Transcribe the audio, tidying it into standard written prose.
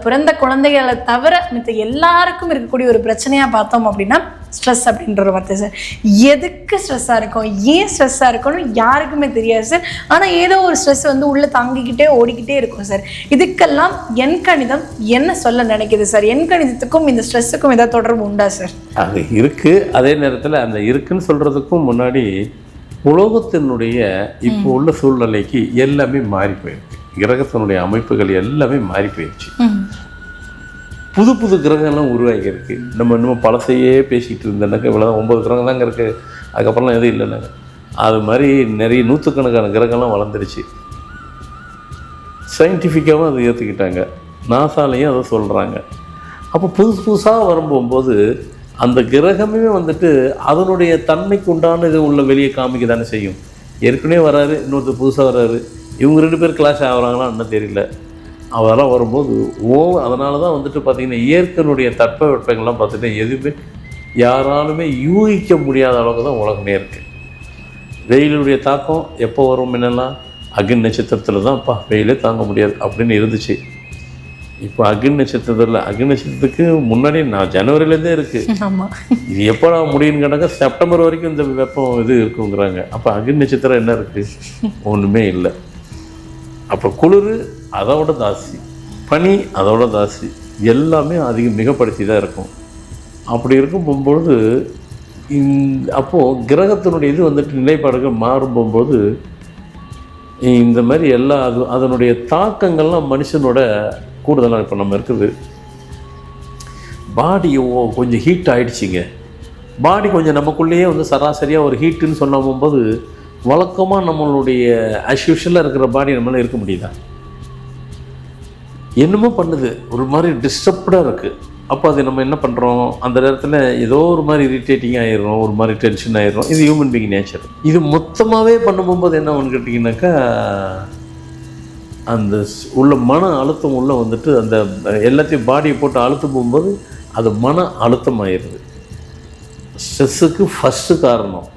பிறந்த குழந்தைகளை தவிர மித்த எல்லாருக்கும் இருக்கக்கூடிய ஒரு பிரச்சனையாக பார்த்தோம் அப்படின்னா ஸ்ட்ரெஸ் அப்படின்ற ஒரு வார்த்தை சார். எதுக்கு ஸ்ட்ரெஸ்ஸாக இருக்கும், ஏன் ஸ்ட்ரெஸ்ஸாக இருக்கும்னு யாருக்குமே தெரியாது சார். ஆனால் ஏதோ ஒரு ஸ்ட்ரெஸ் வந்து உள்ளே தாங்கிக்கிட்டே ஓடிக்கிட்டே இருக்கும் சார். இதுக்கெல்லாம் எண்கணிதம் என்ன சொல்ல நினைக்கிது சார்? எண்கணிதத்துக்கும் இந்த ஸ்ட்ரெஸ்ஸுக்கும் ஏதாவது தொடர்பு உண்டா சார்? அது இருக்குது. அதே நேரத்தில் அந்த இருக்குன்னு சொல்கிறதுக்கும் முன்னாடி உலகத்தினுடைய இப்போ உள்ள சூழ்நிலைக்கு எல்லாமே மாறி போயிருக்கு. கிரகத்தினுடைய அமைப்புகள் எல்லாமே மாறி போயிடுச்சு. புது புது கிரகங்கள்லாம் உருவாகியிருக்கு. நம்ம இன்னும் பழசையே பேசிக்கிட்டு இருந்தேன்னாக்க இவ்வளோ 9 கிரகம் தாங்க இருக்குது, அதுக்கப்புறம்லாம் எதுவும் இல்லைனாங்க. அது மாதிரி நிறைய நூற்றுக்கணக்கான கிரகம்லாம் வளர்ந்துருச்சு. சயின்டிஃபிக்காகவும் அதை ஏற்றுக்கிட்டாங்க, நாசாலையும் அதை சொல்கிறாங்க. அப்போ புதுசாக வரும்போது அந்த கிரகமே வந்துட்டு அதனுடைய தன்மைக்கு உண்டான இது உள்ள வெளியே காமிக்க தானே செய்யும். ஏற்கனவே வராரு, இன்னொருத்தர் புதுசாக வராரு, இவங்க 2 பேர் கிளாஷ் ஆகிறாங்களான்னு இன்னும் தெரியல. அதெல்லாம் வரும்போது அதனால தான் வந்துட்டு பார்த்திங்கன்னா இயற்கையினுடைய தட்பவெப்பங்கள்லாம் பார்த்துட்டு எதுவுமே யாராலுமே யூகிக்க முடியாத அளவுக்கு தான் உலகமே இருக்குது. வெயிலுடைய தாக்கம் எப்போ வரும் என்னெல்லாம் அக்னி நட்சத்திரத்தில் தான்ப்பா வெயிலே தாங்க முடியாது அப்படின்னு இருந்துச்சு. இப்போ அக்னி நட்சத்திரத்தில் அக்னி நட்சத்திரத்துக்கு முன்னாடி நான் ஜனவரியிலேருந்தே இருக்குது. ஆமாம், இது எப்போ நான் முடியும்னு கேட்டாங்க செப்டம்பர் வரைக்கும் இந்த வெப்பம் இது இருக்குங்கிறாங்க. அப்போ அக்னி நட்சத்திரம் என்ன இருக்குது? ஒன்றுமே இல்லை. அப்போ குளிர் அதோட ஜாஸ்தி, பனி அதோட ஜாஸ்தி, எல்லாமே அதிகம் மிகப்படுத்தி தான் இருக்கும். அப்படி இருக்கும் போகும்பொழுது அப்போது கிரகத்தினுடைய இது வந்துட்டு நிலைப்பாடுகள் மாறும்போது இந்த மாதிரி எல்லா அதனுடைய தாக்கங்கள்லாம் மனுஷனோட கூடுதலாக இப்போ நம்ம இருக்குது. பாடி கொஞ்சம் ஹீட் ஆகிடுச்சிங்க. பாடி கொஞ்சம் நமக்குள்ளேயே வந்து சராசரியாக ஒரு ஹீட்டுன்னு சொன்ன போகும்போது வழக்கமாக நம்மளுடைய அஸ்யூஷலாக இருக்கிற பாடி நம்மளால் இருக்க முடியுதா? என்னமோ பண்ணுது, ஒரு மாதிரி டிஸ்டர்ப்டாக இருக்குது. அப்போ அது நம்ம என்ன பண்ணுறோம், அந்த நேரத்தில் ஏதோ ஒரு மாதிரி இரிட்டேட்டிங் ஆகிடுறோம், ஒரு மாதிரி டென்ஷன் ஆகிடுறோம். இது ஹியூமன் பீயிங் நேச்சர். இது மொத்தமாகவே பண்ணும்போது என்ன ஒன்று கேட்டிங்கனாக்கா அந்த உள்ள மன அழுத்தம் உள்ள வந்துட்டு அந்த எல்லாத்தையும் பாடியை போட்டு அழுத்தம் போகும்போது அது மன அழுத்தம் ஆயிடுது. ஸ்ட்ரெஸ்ஸுக்கு ஃபஸ்ட்டு காரணம்